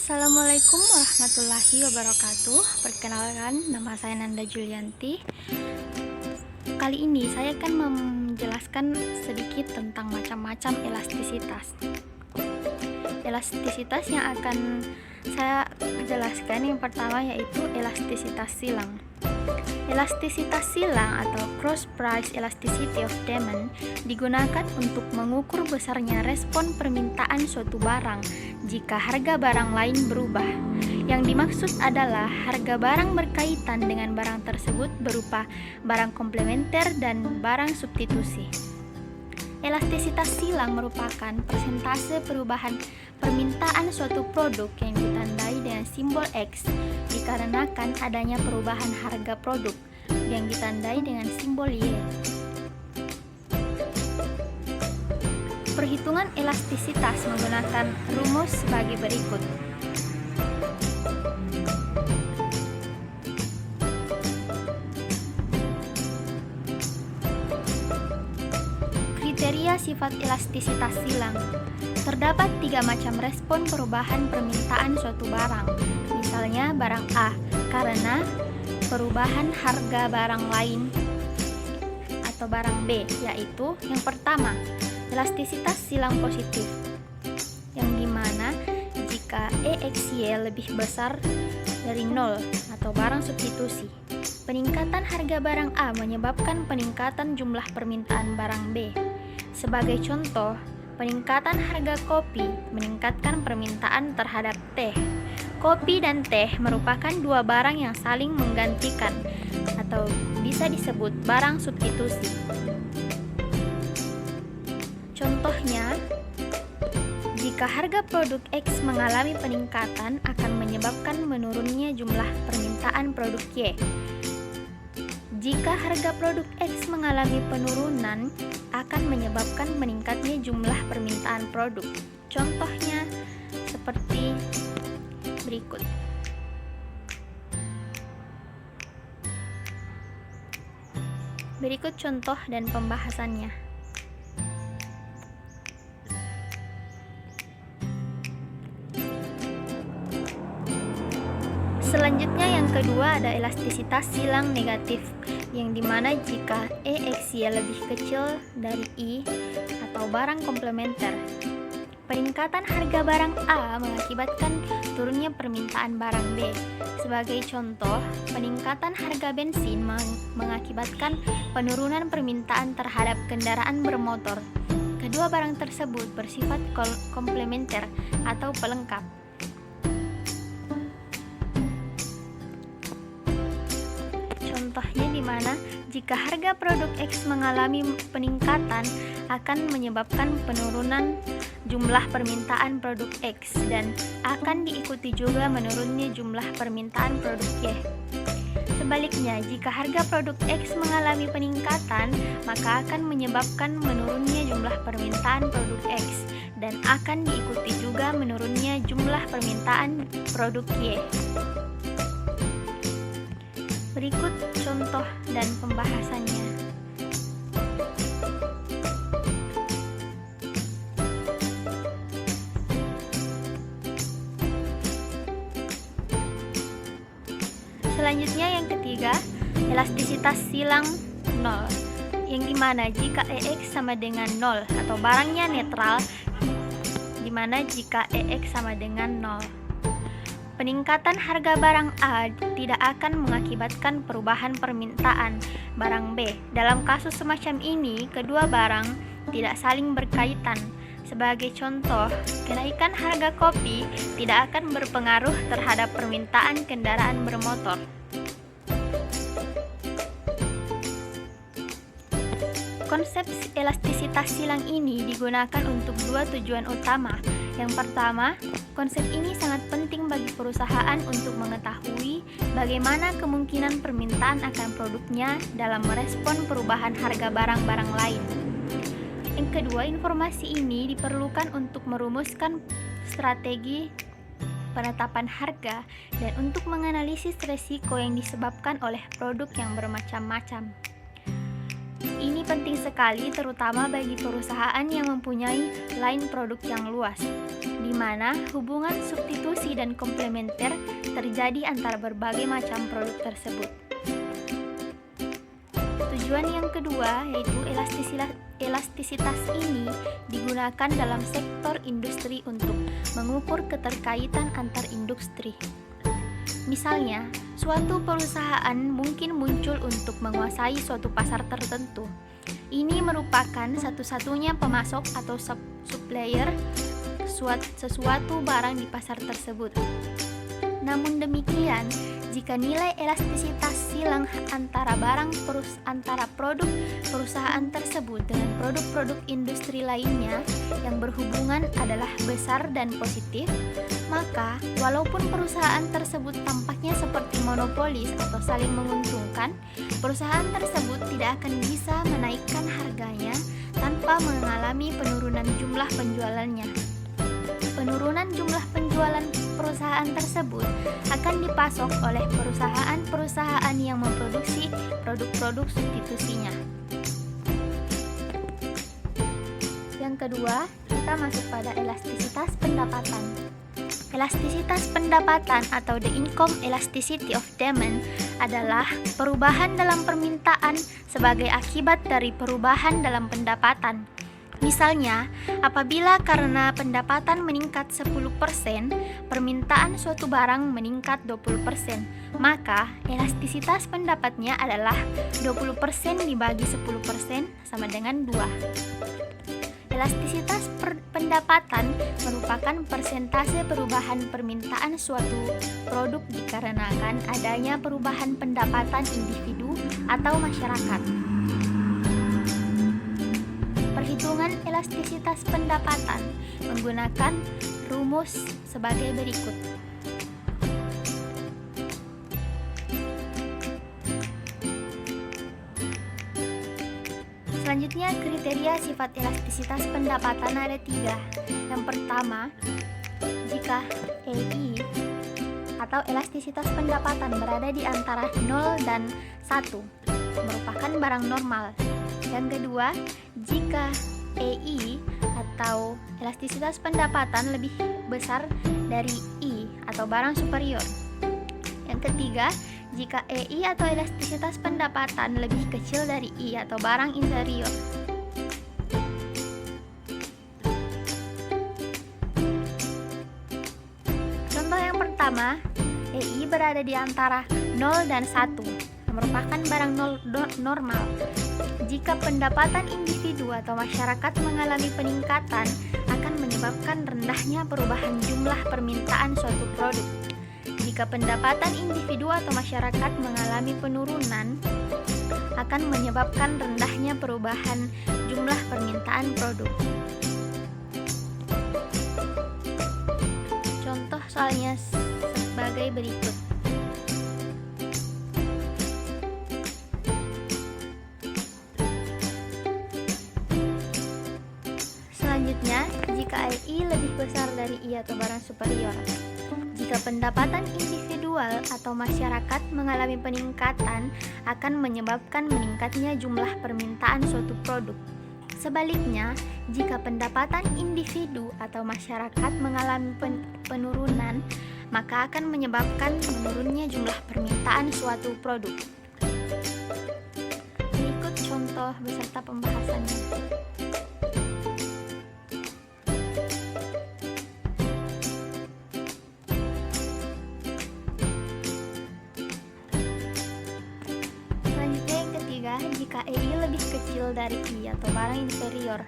Assalamualaikum warahmatullahi wabarakatuh. Perkenalkan, nama saya Nanda Julianti. Kali ini saya akan menjelaskan sedikit tentang macam-macam elastisitas. Elastisitas yang akan saya jelaskan yang pertama yaitu elastisitas silang. Elastisitas silang atau cross price elasticity of demand digunakan untuk mengukur besarnya respon permintaan suatu barang jika harga barang lain berubah. Yang dimaksud adalah harga barang berkaitan dengan barang tersebut berupa barang komplementer dan barang substitusi. Elastisitas silang merupakan persentase perubahan permintaan suatu produk yang ditandai dengan simbol X dikarenakan adanya perubahan harga produk yang ditandai dengan simbol Y. Perhitungan elastisitas menggunakan rumus sebagai berikut. Kriteria sifat elastisitas silang. Terdapat 3 macam respon perubahan permintaan suatu barang. Misalnya barang A karena perubahan harga barang lain, atau barang B, yaitu yang pertama, elastisitas silang positif, yang dimana jika EXY lebih besar dari 0 atau barang substitusi, peningkatan harga barang A menyebabkan peningkatan jumlah permintaan barang B. Sebagai contoh, peningkatan harga kopi meningkatkan permintaan terhadap teh. Kopi dan teh merupakan dua barang yang saling menggantikan atau bisa disebut barang substitusi. Contohnya, jika harga produk X mengalami peningkatan akan menyebabkan menurunnya jumlah permintaan produk Y. Jika harga produk X mengalami penurunan akan menyebabkan meningkatnya jumlah permintaan produk. Contohnya seperti berikut. Berikut contoh dan pembahasannya. Selanjutnya yang kedua ada elastisitas silang negatif, yang dimana jika EXY lebih kecil dari I atau barang komplementer, peningkatan harga barang A mengakibatkan turunnya permintaan barang B. Sebagai contoh, peningkatan harga bensin mengakibatkan penurunan permintaan terhadap kendaraan bermotor. Kedua barang tersebut bersifat komplementer atau pelengkap. Contohnya di mana jika harga produk X mengalami peningkatan akan menyebabkan penurunan jumlah permintaan produk X dan akan diikuti juga menurunnya jumlah permintaan produk Y. Sebaliknya, jika harga produk X mengalami peningkatan, maka akan menyebabkan menurunnya jumlah permintaan produk X dan akan diikuti juga menurunnya jumlah permintaan produk Y. Berikut contoh dan pembahasannya. Selanjutnya yang ketiga, elastisitas silang 0, yang dimana jika EX sama dengan 0 atau barangnya netral, dimana jika EX sama dengan 0. Peningkatan harga barang A tidak akan mengakibatkan perubahan permintaan barang B. Dalam kasus semacam ini, kedua barang tidak saling berkaitan. Sebagai contoh, kenaikan harga kopi tidak akan berpengaruh terhadap permintaan kendaraan bermotor. Konsep elastisitas silang ini digunakan untuk dua tujuan utama. Yang pertama, konsep ini sangat penting bagi perusahaan untuk mengetahui bagaimana kemungkinan permintaan akan produknya dalam merespon perubahan harga barang-barang lain. Yang kedua, informasi ini diperlukan untuk merumuskan strategi penetapan harga dan untuk menganalisis resiko yang disebabkan oleh produk yang bermacam-macam. Ini penting sekali terutama bagi perusahaan yang mempunyai line produk yang luas, di mana hubungan substitusi substitusi dan komplementer terjadi antara berbagai macam produk tersebut. Tujuan yang kedua yaitu elastisitas ini digunakan dalam sektor industri untuk mengukur keterkaitan antar industri. Misalnya, suatu perusahaan mungkin muncul untuk menguasai suatu pasar tertentu. Ini merupakan satu-satunya pemasok atau supplier sesuatu barang di pasar tersebut. Namun demikian, jika nilai elastisitas silang antara produk perusahaan tersebut dengan produk-produk industri lainnya yang berhubungan adalah besar dan positif, maka walaupun perusahaan tersebut tampaknya seperti monopolis atau saling menguntungkan, perusahaan tersebut tidak akan bisa menaikkan harganya tanpa mengalami penurunan jumlah penjualannya. Penurunan jumlah penjualan perusahaan tersebut akan dipasok oleh perusahaan-perusahaan yang memproduksi produk-produk substitusinya. Yang kedua, kita masuk pada elastisitas pendapatan. Elastisitas pendapatan atau the income elasticity of demand adalah perubahan dalam permintaan sebagai akibat dari perubahan dalam pendapatan. Misalnya, apabila karena pendapatan meningkat 10%, permintaan suatu barang meningkat 20%, maka elastisitas pendapatnya adalah 20% dibagi 10% sama dengan 2. Elastisitas pendapatan merupakan persentase perubahan permintaan suatu produk dikarenakan adanya perubahan pendapatan individu atau masyarakat. Perhitungan elastisitas pendapatan menggunakan rumus sebagai berikut. Selanjutnya, kriteria sifat elastisitas pendapatan ada 3. Yang pertama, jika EI atau elastisitas pendapatan berada di antara 0 dan 1, merupakan barang normal. Yang kedua, jika EI atau elastisitas pendapatan lebih besar dari I atau barang superior. Yang ketiga, jika EI atau elastisitas pendapatan lebih kecil dari I atau barang inferior. Contoh yang pertama, EI berada di antara 0 dan 1, merupakan barang normal. Jika pendapatan individu atau masyarakat mengalami peningkatan, akan menyebabkan rendahnya perubahan jumlah permintaan suatu produk. Jika pendapatan individu atau masyarakat mengalami penurunan, akan menyebabkan rendahnya perubahan jumlah permintaan produk. Contoh soalnya sebagai berikut. Selanjutnya, jika I lebih besar dari I atau barang superior. Jika pendapatan individual atau masyarakat mengalami peningkatan, akan menyebabkan meningkatnya jumlah permintaan suatu produk. Sebaliknya, jika pendapatan individu atau masyarakat mengalami penurunan, maka akan menyebabkan menurunnya jumlah permintaan suatu produk. Berikut contoh beserta pembahasannya. Jika EI lebih kecil dari I atau barang inferior.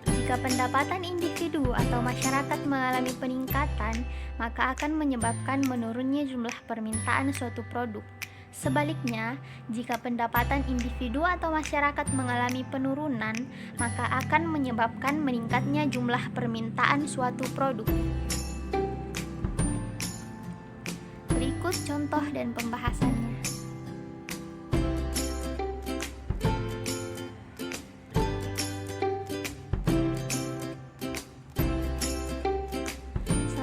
Jika pendapatan individu atau masyarakat mengalami peningkatan, maka akan menyebabkan menurunnya jumlah permintaan suatu produk. Sebaliknya, jika pendapatan individu atau masyarakat mengalami penurunan, maka akan menyebabkan meningkatnya jumlah permintaan suatu produk. Berikut contoh dan pembahasannya.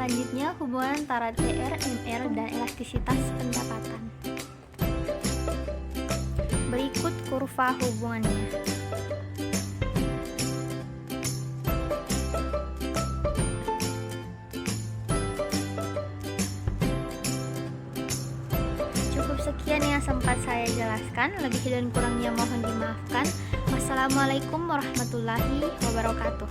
Selanjutnya, hubungan antara TR, MR, dan elastisitas pendapatan. Berikut kurva hubungannya. sekian yang sempat saya jelaskan. Lebih dan kurangnya mohon dimaafkan. Wassalamualaikum warahmatullahi wabarakatuh.